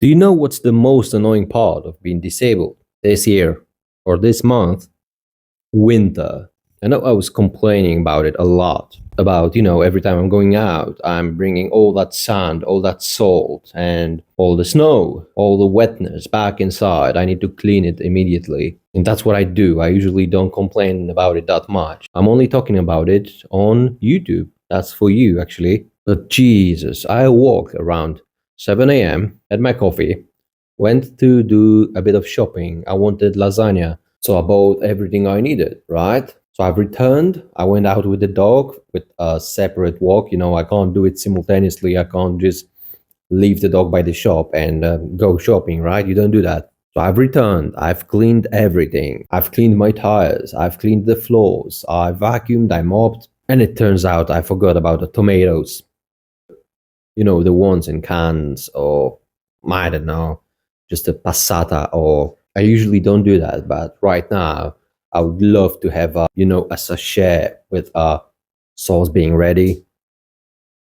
Do you know what's the most annoying part of being disabled this year or this month? Winter. I know I was complaining about it a lot. About, every time I'm going out, I'm bringing all that sand, all that salt, and all the snow, all the wetness back inside. I need to clean it immediately. And that's what I do. I usually don't complain about it that much. I'm only talking about it on YouTube. That's for you, actually. But Jesus, I woke around 7 a.m., had my coffee, went to do a bit of shopping. I wanted lasagna. So I bought everything I needed, right? So I've returned. I went out with the dog with a separate walk. I can't do it simultaneously. I can't just leave the dog by the shop and go shopping, right? You don't do that. So I've returned. I've cleaned everything. I've cleaned my tires. I've cleaned the floors. I vacuumed. I mopped. And it turns out I forgot about the tomatoes. The ones in cans, or I don't know, just a passata. Or I usually don't do that, but right now I would love to have a sachet with sauce being ready.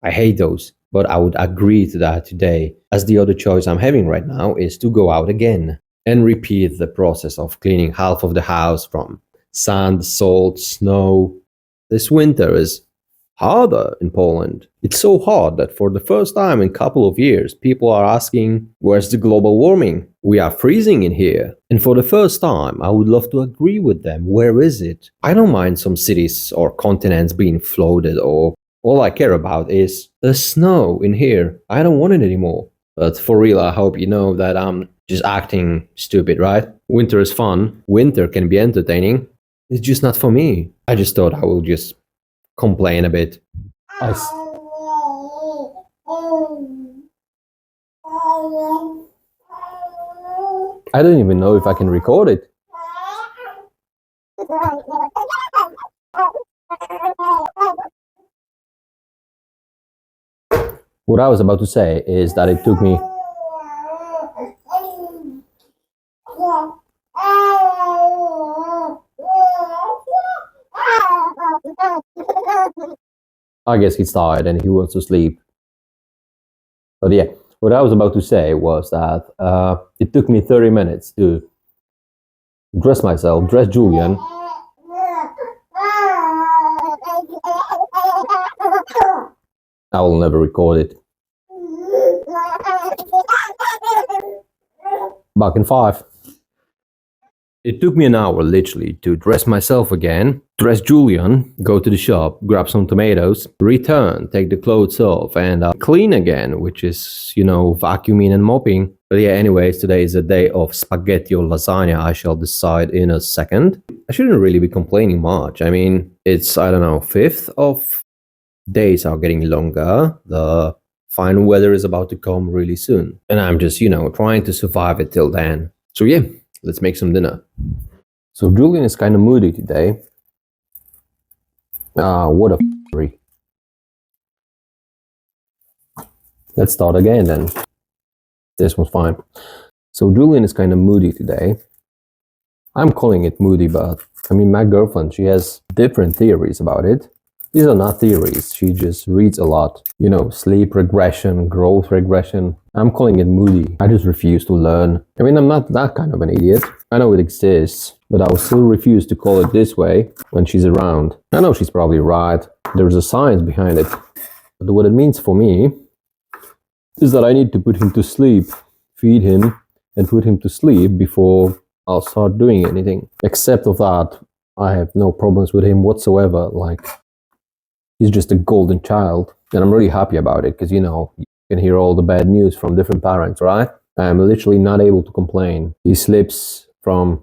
I hate those, but I would agree to that today, as the other choice I'm having right now is to go out again and repeat the process of cleaning half of the house from sand, salt, snow. This winter is harder in Poland. It's so hard that for the first time in a couple of years, people are asking, where's the global warming? We are freezing in here. And for the first time, I would love to agree with them. Where is it? I don't mind some cities or continents being flooded, or all I care about is the snow in here. I don't want it anymore. But for real, I hope you know that I'm just acting stupid, right? Winter is fun. Winter can be entertaining. It's just not for me. I just thought I will just complain a bit. I don't even know if I can record it. What I was about to say is that it took me I guess he's tired and he wants to sleep. But yeah, what I was about to say was that it took me 30 minutes to dress myself, dress Julian. I will never record it. Back in 5. It took me an hour, literally, to dress myself again, dress Julian, go to the shop, grab some tomatoes, return, take the clothes off, and clean again, which is, vacuuming and mopping. But yeah, anyways, today is a day of spaghetti or lasagna. I shall decide in a second. I shouldn't really be complaining much. I mean, it's, 5th of days are getting longer. The fine weather is about to come really soon. And I'm just, trying to survive it till then. So yeah. Let's make some dinner. So Julian is kind of moody today. What a f***ery. Let's start again then. This one's fine. So Julian is kind of moody today. I'm calling it moody, but my girlfriend, she has different theories about it. These are not theories. She just reads a lot. Sleep regression, growth regression. I'm calling it moody. I just refuse to learn. I'm not that kind of an idiot. I know it exists, but I will still refuse to call it this way when she's around. I know she's probably right. There's a science behind it. But what it means for me is that I need to put him to sleep, feed him, and put him to sleep before I'll start doing anything. Except of that, I have no problems with him whatsoever. He's just a golden child, and I'm really happy about it because, you can hear all the bad news from different parents, right? I'm literally not able to complain. He sleeps from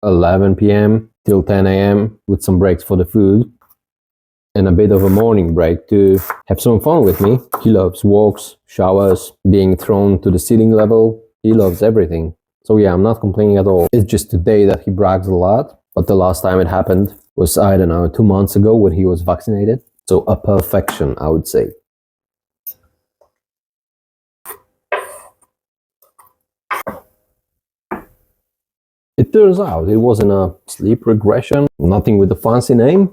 11 p.m. till 10 a.m. with some breaks for the food and a bit of a morning break to have some fun with me. He loves walks, showers, being thrown to the ceiling level. He loves everything. So yeah, I'm not complaining at all. It's just today that he brags a lot, but the last time it happened was, 2 months ago when he was vaccinated. So a perfection, I would say. It turns out it wasn't a sleep regression, nothing with a fancy name.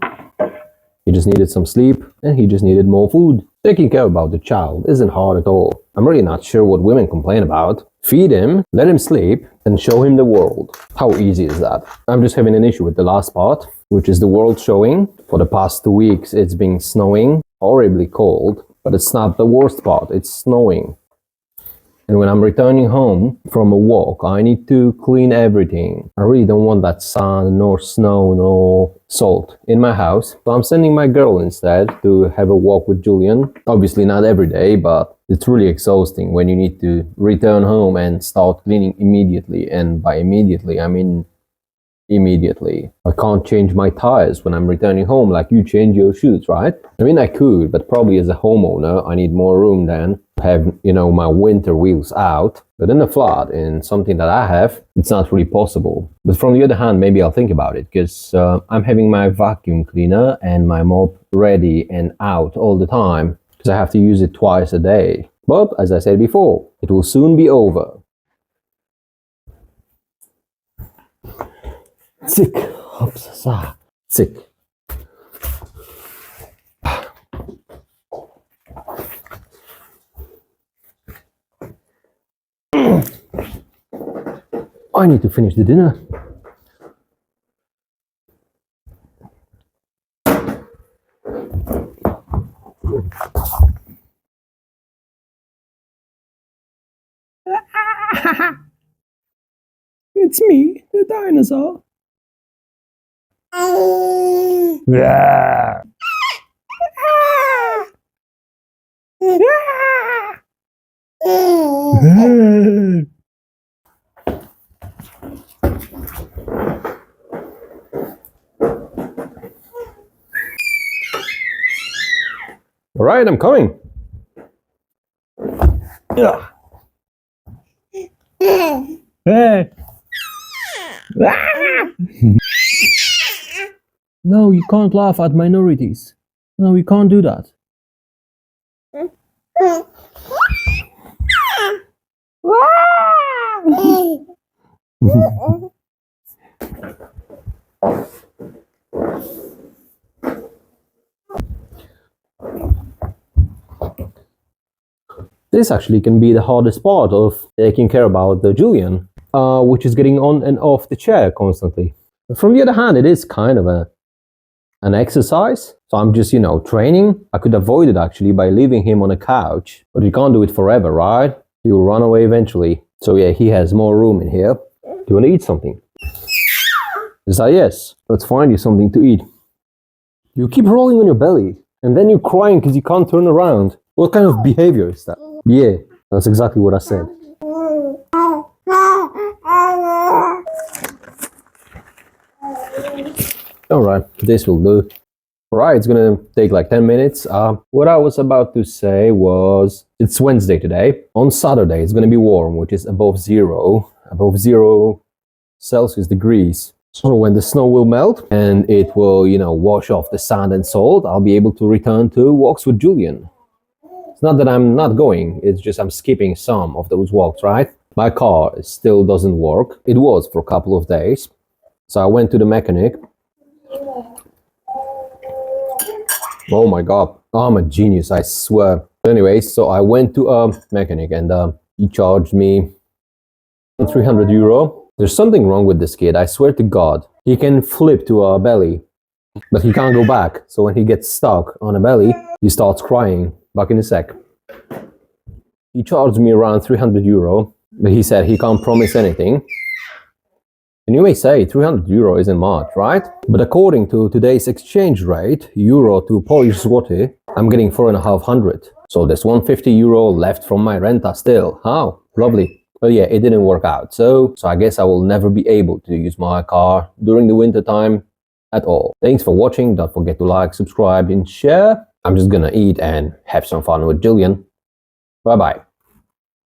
He just needed some sleep and he just needed more food. Taking care about the child isn't hard at all. I'm really not sure what women complain about. feed him, let him sleep, and show him the world. How easy is that? I'm just having an issue with the last part, which is the world showing. For the past 2 weeks, it's been snowing, horribly cold, but it's not the worst part, it's snowing. And when I'm returning home from a walk, I need to clean everything. I really don't want that sand, nor snow, nor salt in my house. So I'm sending my girl instead to have a walk with Julian. Obviously not every day, but it's really exhausting when you need to return home and start cleaning immediately. And by immediately, I mean immediately. I can't change my tires when I'm returning home like you change your shoes, right? I mean, I could, but probably as a homeowner, I need more room than have, you know, my winter wheels out. But in a flat, in something that I have, it's not really possible. But from the other hand, maybe I'll think about it, because I'm having my vacuum cleaner and my mop ready and out all the time, because I have to use it twice a day. But as I said before, it will soon be over. Sick. Sick. I need to finish the dinner. It's me, the dinosaur. All right, I'm coming. Hey. No, you can't laugh at minorities. No, you can't do that. This actually can be the hardest part of taking care about the Julian, which is getting on and off the chair constantly. But from the other hand, it is kind of an exercise. So I'm just, training. I could avoid it actually by leaving him on a couch, but you can't do it forever, right? He'll run away eventually. So yeah, he has more room in here. Do you want to eat something? Is that yes? Let's find you something to eat. You keep rolling on your belly, and then you're crying because you can't turn around. What kind of behavior is that? Yeah, that's exactly what I said. Alright, this will do. Alright, it's gonna take like 10 minutes. What I was about to say was, it's Wednesday today. On Saturday, it's gonna be warm, which is above zero Celsius degrees. So when the snow will melt and it will, wash off the sand and salt, I'll be able to return to walks with Julian. It's not that I'm not going, it's just I'm skipping some of those walks, right? My car still doesn't work. It was for a couple of days. So I went to the mechanic. Oh my god, I'm a genius, I swear. Anyways, so I went to a mechanic and he charged me €300. There's something wrong with this kid, I swear to God. He can flip to a belly, but he can't go back. So when he gets stuck on a belly, he starts crying. Back in a sec. He charged me around €300, but he said he can't promise anything. And you may say €300 isn't much, right? But according to today's exchange rate, euro to Polish zloty, I'm getting 4,500. So there's €150 left from my renta still. How? Lovely. But yeah, it didn't work out. So I guess I will never be able to use my car during the winter time at all. Thanks for watching. Don't forget to like, subscribe, and share. I'm just gonna eat and have some fun with Julian. Bye bye.